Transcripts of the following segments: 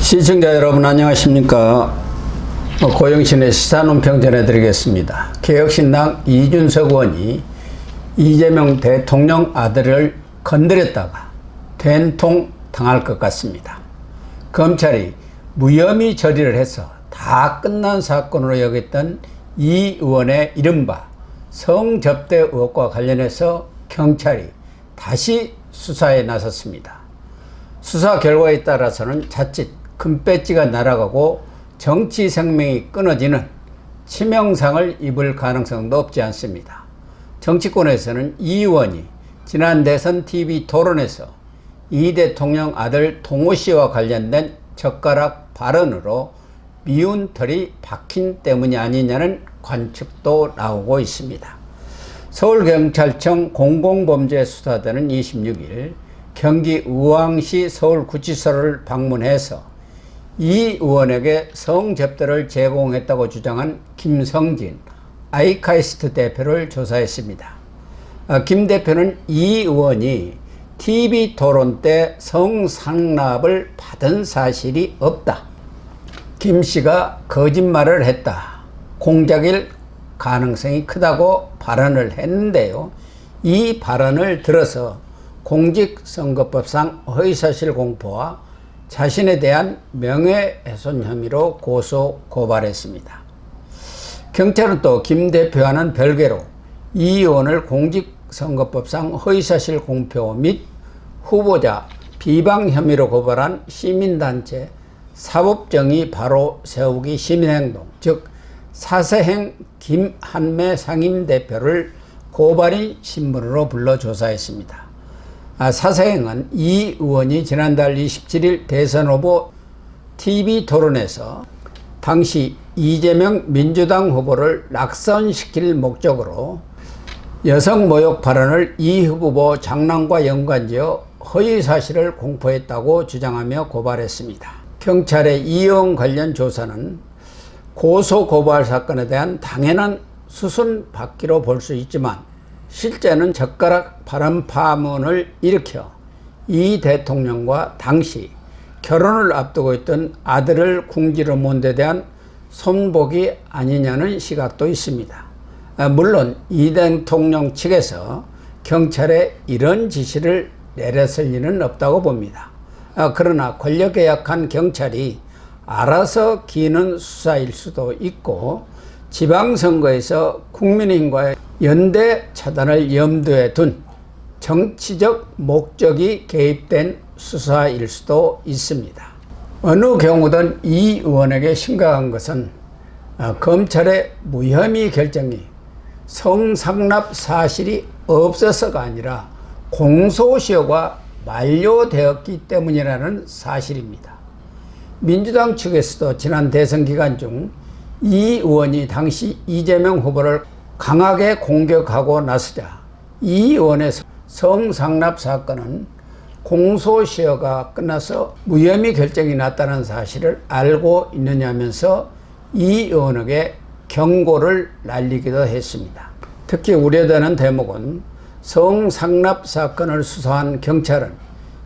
시청자 여러분 안녕하십니까. 고영신의 시사논평 전해드리겠습니다. 개혁신당 이준석 의원이 이재명 대통령 아들을 건드렸다가 된통 당할 것 같습니다. 검찰이 무혐의 처리를 해서 다 끝난 사건으로 여겼던 이 의원의 이른바 성접대 의혹과 관련해서 경찰이 다시 수사에 나섰습니다. 수사 결과에 따라서는 자칫 금배지가 날아가고 정치 생명이 끊어지는 치명상을 입을 가능성도 없지 않습니다. 정치권에서는 이 의원이 지난 대선 TV 토론에서 이 대통령 아들 동호 씨와 관련된 젓가락 발언으로 미운 털이 박힌 때문이 아니냐는 관측도 나오고 있습니다. 서울경찰청 공공범죄수사대는 26일 경기 의왕시 서울구치소를 방문해서 이 의원에게 성접대를 제공했다고 주장한 김성진 아이카이스트 대표를 조사했습니다. 김 대표는 이 의원이 TV 토론 때 성상납을 받은 사실이 없다. 김 씨가 거짓말을 했다. 공작일 가능성이 크다고 발언을 했는데요. 이 발언을 들어서 공직선거법상 허위사실 공표와 자신에 대한 명예훼손 혐의로 고소 고발했습니다. 경찰은 또 김 대표와는 별개로 이 의원을 공직선거법상 허위사실 공표 및 후보자 비방 혐의로 고발한 시민단체 사법정의 바로 세우기 시민행동, 즉 사세행 김한매 상임대표를 고발인 신분으로 불러 조사했습니다. 사세행은 이 의원이 지난달 27일 대선 후보 TV 토론에서 당시 이재명 민주당 후보를 낙선시킬 목적으로 여성 모욕 발언을 이 후보 장남과 연관지어 허위 사실을 공표했다고 주장하며 고발했습니다. 경찰의 이 의원 관련 조사는 고소 고발 사건에 대한 당연한 수순받기로 볼 수 있지만 실제는 젓가락 발언 파문을 일으켜 이 대통령과 당시 결혼을 앞두고 있던 아들을 궁지로 몬 데 대한 손복이 아니냐는 시각도 있습니다. 물론 이 대통령 측에서 경찰에 이런 지시를 내렸을 리는 없다고 봅니다. 그러나 권력에 약한 경찰이 알아서 기는 수사일 수도 있고 지방선거에서 국민의힘과의 연대 차단을 염두에 둔 정치적 목적이 개입된 수사일 수도 있습니다. 어느 경우든 이 의원에게 심각한 것은 검찰의 무혐의 결정이 성상납 사실이 없어서가 아니라 공소시효가 만료되었기 때문이라는 사실입니다. 민주당 측에서도 지난 대선 기간 중 이 의원이 당시 이재명 후보를 강하게 공격하고 나서자 이 의원의 성상납 사건은 공소시효가 끝나서 무혐의 결정이 났다는 사실을 알고 있느냐면서 이 의원에게 경고를 날리기도 했습니다. 특히 우려되는 대목은 성상납 사건을 수사한 경찰은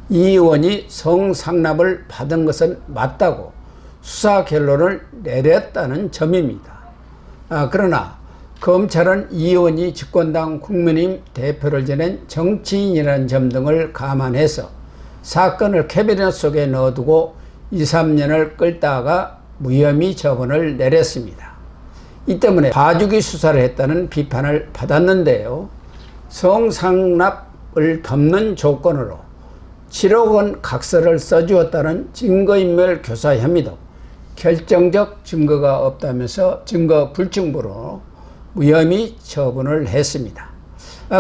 이 의원이 성상납을 받은 것은 맞다고 수사 결론을 내렸다는 점입니다. 그러나 검찰은 이 의원이 집권당 국민의힘 대표를 지낸 정치인이라는 점 등을 감안해서 사건을 캐비넷 속에 넣어두고 2, 3년을 끌다가 무혐의 처분을 내렸습니다. 이 때문에 봐주기 수사를 했다는 비판을 받았는데요. 성상납을 덮는 조건으로 7억 원 각서를 써주었다는 증거인멸 교사 혐의도 결정적 증거가 없다면서 증거 불충분으로 무혐의 처분을 했습니다.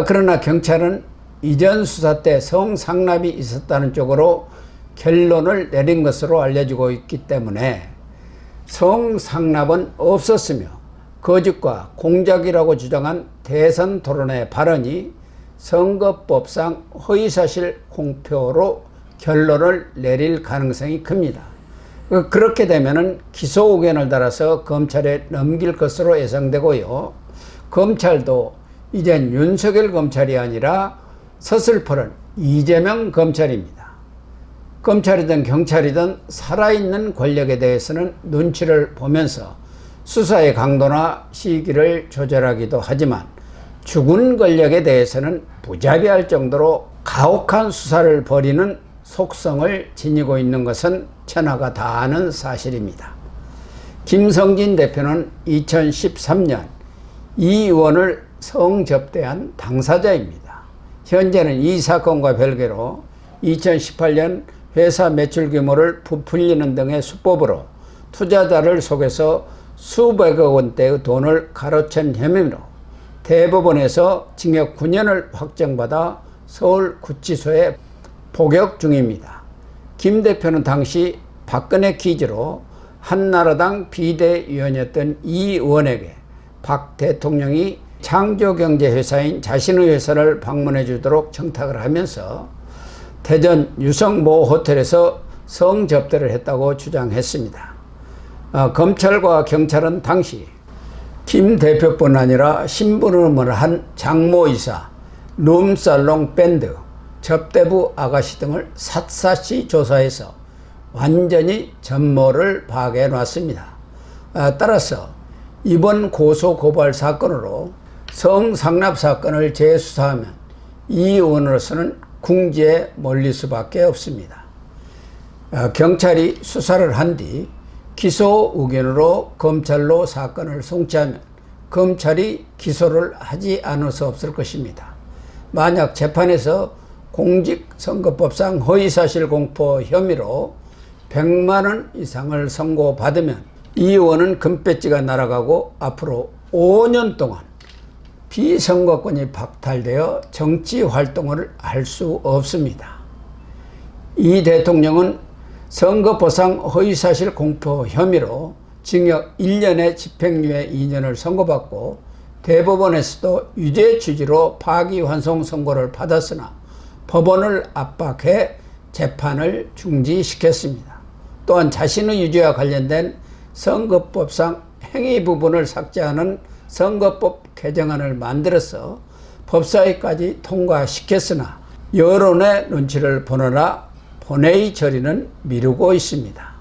그러나 경찰은 이전 수사 때 성상납이 있었다는 쪽으로 결론을 내린 것으로 알려지고 있기 때문에 성상납은 없었으며 거짓과 공작이라고 주장한 대선 토론의 발언이 선거법상 허위사실 공표로 결론을 내릴 가능성이 큽니다. 그렇게 되면은 기소 의견을 달아서 검찰에 넘길 것으로 예상되고요. 검찰도 이젠 윤석열 검찰이 아니라 서슬퍼런 이재명 검찰입니다. 검찰이든 경찰이든 살아있는 권력에 대해서는 눈치를 보면서 수사의 강도나 시기를 조절하기도 하지만 죽은 권력에 대해서는 부자비할 정도로 가혹한 수사를 벌이는 속성을 지니고 있는 것은 천하가 다 아는 사실입니다. 김성진 대표는 2013년 이 의원을 성접대한 당사자입니다. 현재는 이 사건과 별개로 2018년 회사 매출 규모를 부풀리는 등의 수법으로 투자자를 속여서 수백억 원대의 돈을 가로챈 혐의로 대법원에서 징역 9년을 확정받아 서울구치소에 복역 중입니다. 김 대표는 당시 박근혜 퀴즈로 한나라당 비대위원이었던 이 의원에게 박 대통령이 창조경제회사인 자신의 회사를 방문해 주도록 청탁을 하면서 대전 유성모 호텔에서 성접대를 했다고 주장했습니다. 검찰과 경찰은 당시 김 대표뿐 아니라 신부름을 한 장모이사, 룸살롱 밴드, 접대부 아가씨 등을 샅샅이 조사해서 완전히 전모를 파악해 놨습니다. 따라서 이번 고소고발 사건으로 성상납 사건을 재수사하면 이 의원으로서는 궁지에 몰릴 수밖에 없습니다. 경찰이 수사를 한 뒤 기소 의견으로 검찰로 사건을 송치하면 검찰이 기소를 하지 않을 수 없을 것입니다. 만약 재판에서 공직선거법상 허위사실 공포 혐의로 100만 원 이상을 선고받으면 이 의원은 금배지가 날아가고 앞으로 5년 동안 비선거권이 박탈되어 정치 활동을 할 수 없습니다. 이 대통령은 선거법상 허위사실 공표 혐의로 징역 1년에 집행유예 2년을 선고받고 대법원에서도 유죄 취지로 파기환송 선고를 받았으나 법원을 압박해 재판을 중지시켰습니다. 또한 자신의 유죄와 관련된 선거법상 행위 부분을 삭제하는 선거법 개정안을 만들어서 법사위까지 통과시켰으나 여론의 눈치를 보느라 본회의 처리는 미루고 있습니다.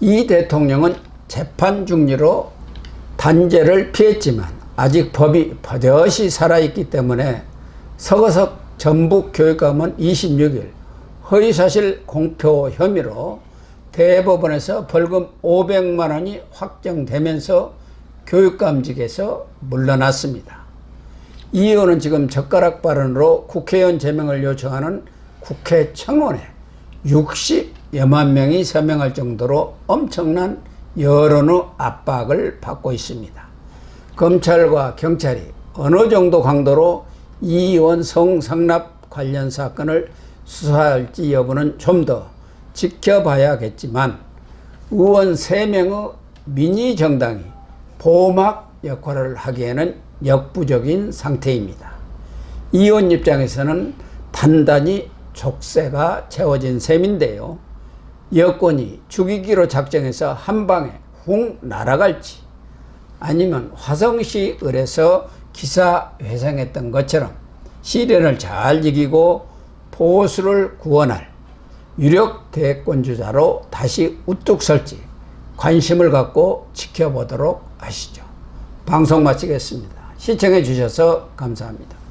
이 대통령은 재판 중리로 단죄를 피했지만 아직 법이 버젓이 살아있기 때문에 서거석 전북교육감은 26일 허위사실 공표 혐의로 대법원에서 벌금 500만 원이 확정되면서 교육감직에서 물러났습니다. 이 의원은 지금 젓가락 발언으로 국회의원 제명을 요청하는 국회 청원에 60여만 명이 서명할 정도로 엄청난 여론의 압박을 받고 있습니다. 검찰과 경찰이 어느 정도 강도로 이 의원 성상납 관련 사건을 수사할지 여부는 좀 더 지켜봐야겠지만 의원 3명의 미니 정당이 보호막 역할을 하기에는 역부족인 상태입니다. 이 의원 입장에서는 단단히 족쇄가 채워진 셈인데요. 여권이 죽이기로 작정해서 한 방에 훅 날아갈지 아니면 화성시 을에서 기사 회상했던 것처럼 시련을 잘 이기고 보수를 구원할 유력 대권주자로 다시 우뚝 설지 관심을 갖고 지켜보도록 하시죠. 방송 마치겠습니다. 시청해 주셔서 감사합니다.